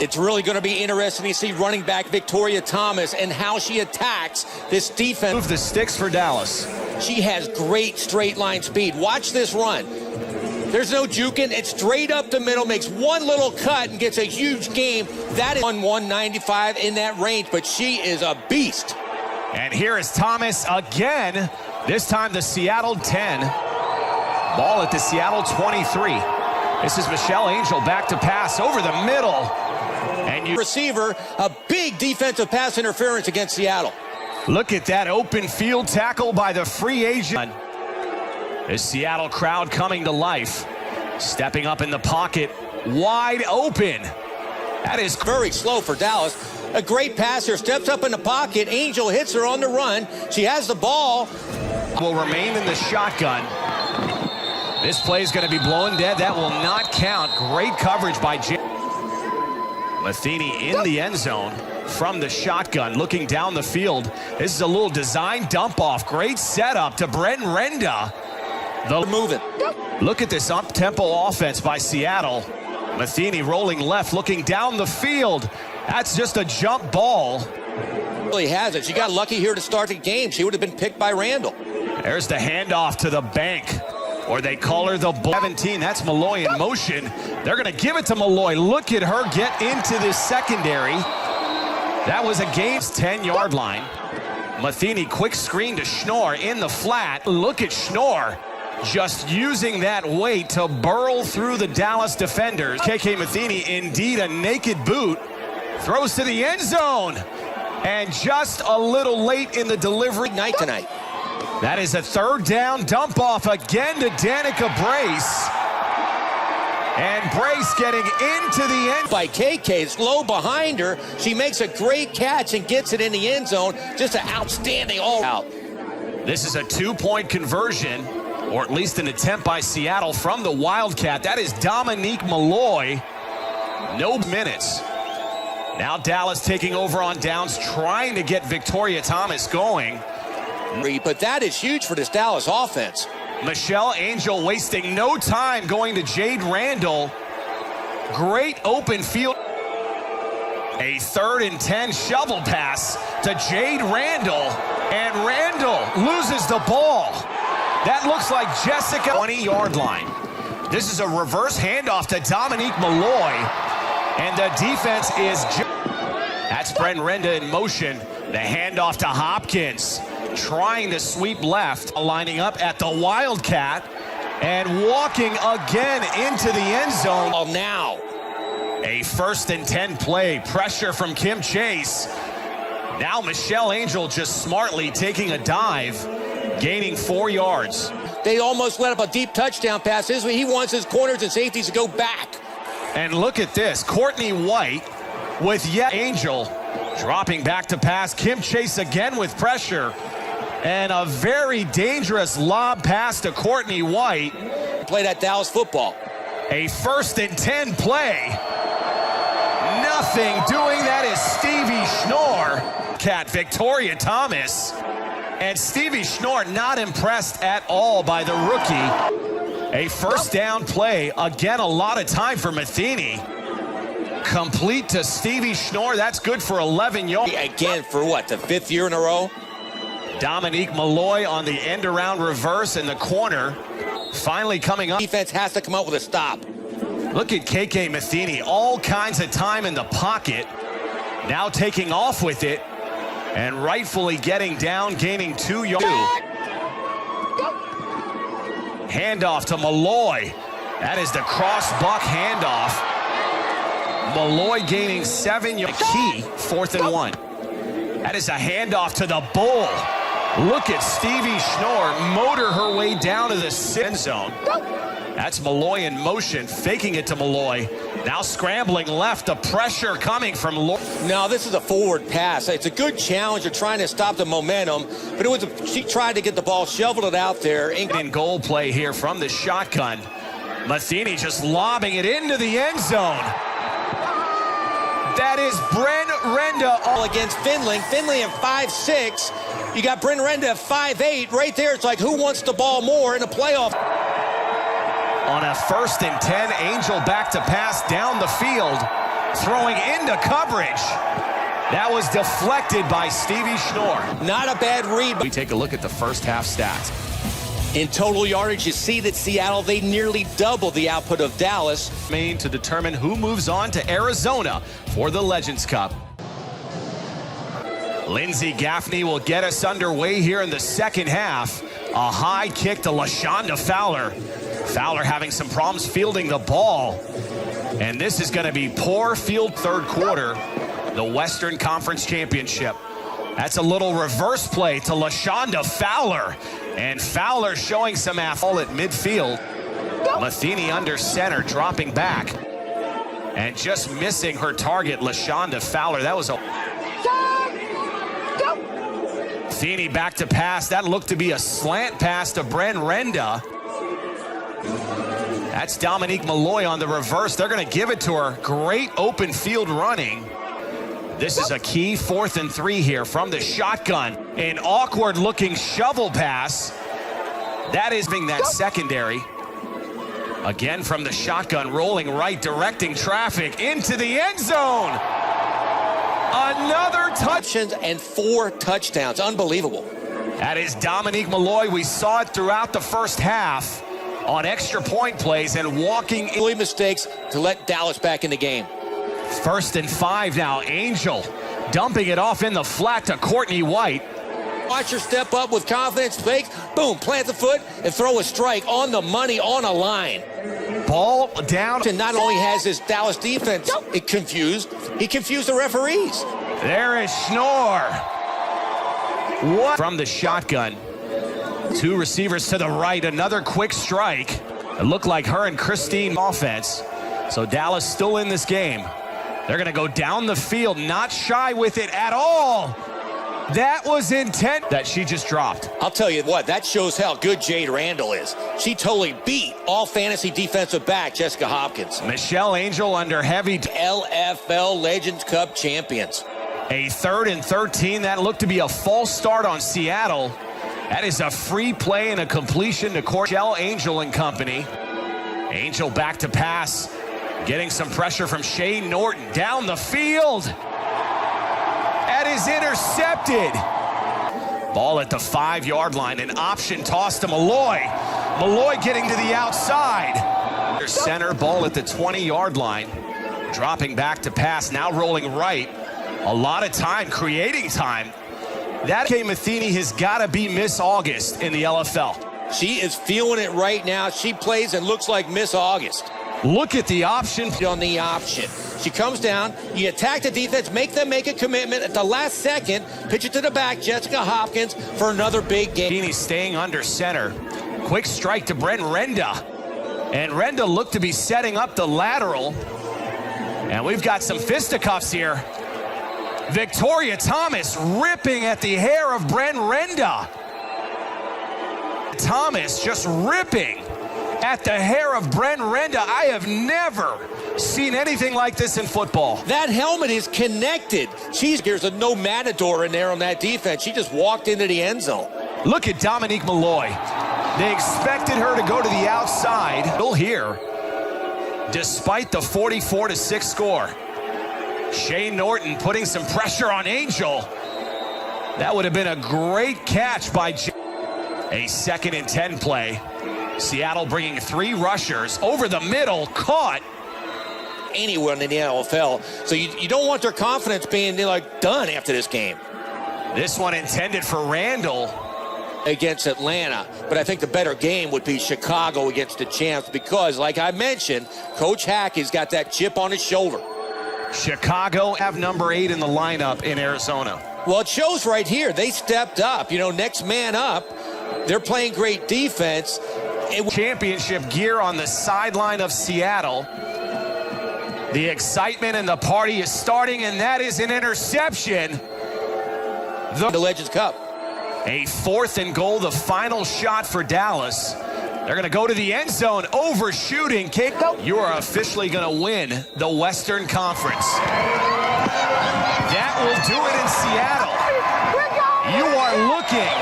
It's really going to be interesting to see running back Victoria Thomas and how she attacks this defense. Move the sticks for Dallas. She has great straight line speed. Watch this run. There's no juking. It's straight up the middle, makes one little cut and gets a huge gain. That is 195 in that range, but she is a beast. And here is Thomas again. This time the Seattle 10. Ball at the Seattle 23. This is Michelle Angel back to pass over the middle. And you receiver, a big defensive pass interference against Seattle. Look at that open field tackle by the free agent. The Seattle crowd coming to life. Stepping up in the pocket, wide open. That is very slow for Dallas. A great passer, steps up in the pocket. Angel hits her on the run. She has the ball. Will remain in the shotgun. This play is going to be blown dead. That will not count. Great coverage by Matheny in the end zone from the shotgun, looking down the field. This is a little design dump off. Great setup to Bren Renda. They're moving. Look at this up-tempo offense by Seattle. Matheny rolling left, looking down the field. That's just a jump ball. Really has it. She got lucky here to start the game. She would have been picked by Randall. There's the handoff to the bank, or they call her the 17. That's Malloy in motion. They're going to give it to Malloy. Look at her get into this secondary. That was a game's 10-yard line. Matheny, quick screen to Schnorr in the flat. Look at Schnorr just using that weight to burrow through the Dallas defenders. KK Matheny, indeed a naked boot. Throws to the end zone. And just a little late in the delivery. Night tonight. That is a third down dump off again to Danica Brace. And Brace getting into the end. By KK, it's low behind her. She makes a great catch and gets it in the end zone. Just an outstanding all out. This is a two-point conversion, or at least an attempt by Seattle from the Wildcat. That is Dominique Malloy. No minutes. Now Dallas taking over on downs, trying to get Victoria Thomas going. But that is huge for this Dallas offense. Michelle Angel wasting no time going to Jade Randall. Great open field. A 3rd and 10 shovel pass to Jade Randall. And Randall loses the ball. That looks like Jessica 20-yard line. This is a reverse handoff to Dominique Malloy. And the defense is... That's Bren Renda in motion. The handoff to Hopkins. Trying to sweep left, lining up at the Wildcat and walking again into the end zone. Oh, now a 1st and 10 play, pressure from Kim Chase. Now Michelle Angel just smartly taking a dive, gaining 4 yards. They almost let up a deep touchdown pass. He wants his corners and safeties to go back. And look at this, Courtney White with yet Angel dropping back to pass. Kim Chase again with pressure. And a very dangerous lob pass to Courtney White. Play that Dallas football. A 1st and 10 play. Nothing doing that is Stevie Schnorr. Cat Victoria Thomas. And Stevie Schnorr not impressed at all by the rookie. A 1st down play. Again, a lot of time for Matheny. Complete to Stevie Schnorr. That's good for 11 yards. Again, for what, the 5th year in a row? Dominique Malloy on the end-around reverse in the corner. Finally coming up. Defense has to come up with a stop. Look at KK Matheny. All kinds of time in the pocket. Now taking off with it. And rightfully getting down, gaining 2 yards. Handoff to Malloy. That is the cross-buck handoff. Malloy gaining 7 yards. Key, 4th and 1. That is a handoff to the Bull. Look at Stevie Schnorr motor her way down to the end zone. That's Malloy in motion, faking it to Malloy. Now scrambling left, the pressure coming from Malloy. No, this is a forward pass. It's a good challenge. They're trying to stop the momentum, but she tried to get the ball, shoveled it out there. In goal play here from the shotgun. Matheny just lobbing it into the end zone. That is Bren Renda all against Finley. Finley at 5'6". You got Bren Renda at 5'8". Right there, it's like who wants the ball more in a playoff? On a 1st and 10, Angel back to pass down the field. throwing into coverage. That was deflected by Stevie Schnorr. Not a bad read. We take a look at the first half stats. In total yardage, you see that Seattle, they nearly doubled the output of Dallas. Maine to determine who moves on to Arizona for the Legends Cup. Lindsey Gaffney will get us underway here in the second half. A high kick to LaShonda Fowler. Fowler having some problems fielding the ball. And this is going to be poor field third quarter. The Western Conference Championship. That's a little reverse play to LaShonda Fowler. And Fowler showing some ball at midfield. Matheny under center, dropping back. And just missing her target, LaShonda Fowler. That was a... Matheny back to pass. That looked to be a slant pass to Bren Renda. That's Dominique Malloy on the reverse. They're going to give it to her. Great open field running. This is a key 4th and 3 here from the shotgun. An awkward looking shovel pass. That is being that secondary. Again from the shotgun, rolling right, directing traffic into the end zone. Another touch. And 4 touchdowns. Unbelievable. That is Dominique Malloy. We saw it throughout the first half on extra point plays and walking. Early mistakes to let Dallas back in the game. 1st and 5 now. Angel dumping it off in the flat to Courtney White. Watch her step up with confidence, fake, boom, plant the foot, and throw a strike on the money, on a line. Ball down. And not only has his Dallas defense confused, he confused the referees. There is Schnorr. What? From the shotgun. 2 receivers to the right, another quick strike. It looked like her and Christine offense. So Dallas still in this game. They're going to go down the field, not shy with it at all. That was intent that she just dropped. I'll tell you what, that shows how good Jade Randall is. She totally beat all fantasy defensive back Jessica Hopkins. Michelle Angel under heavy. LFL Legends Cup champions. A 3rd and 13. That looked to be a false start on Seattle. That is a free play and a completion to Michelle Angel and company. Angel back to pass. Getting some pressure from Shane Norton down the field. That is intercepted. Ball at the 5-yard line. An option toss to Malloy. Malloy getting to the outside. Center, ball at the 20-yard line. Dropping back to pass, now rolling right. A lot of time, creating time. That Matheny has got to be Miss August in the LFL. She is feeling it right now. She plays and looks like Miss August. Look at the option. On the option. She comes down, you attack the defense, make them make a commitment at the last second, pitch it to the back, Jessica Hopkins for another big game. Matheny staying under center. Quick strike to Bren Renda. And Renda looked to be setting up the lateral. And we've got some fisticuffs here. Victoria Thomas ripping at the hair of Bren Renda. Thomas just ripping at the hair of Bren Renda. I have never seen anything like this in football. That helmet is connected. There's a no matador in there on that defense. She just walked into the end zone. Look at Dominique Malloy. They expected her to go to the outside. Still here, despite the 44-6 score. Shane Norton putting some pressure on Angel. That would have been a great catch by a 2nd and 10 play. Seattle bringing 3 rushers over the middle, caught. Anyone in the LFL. So you don't want their confidence being done after this game. This one intended for Randall. Against Atlanta. But I think the better game would be Chicago against the champs because, like I mentioned, Coach Hackey's got that chip on his shoulder. Chicago have number 8 in the lineup in Arizona. Well, it shows right here. They stepped up. Next man up. They're playing great defense. Championship gear on the sideline of Seattle. The excitement and the party is starting, and that is an interception. The Legends Cup. A 4th and goal, the final shot for Dallas. They're going to go to the end zone, overshooting. You are officially going to win the Western Conference. That will do it in Seattle. You are looking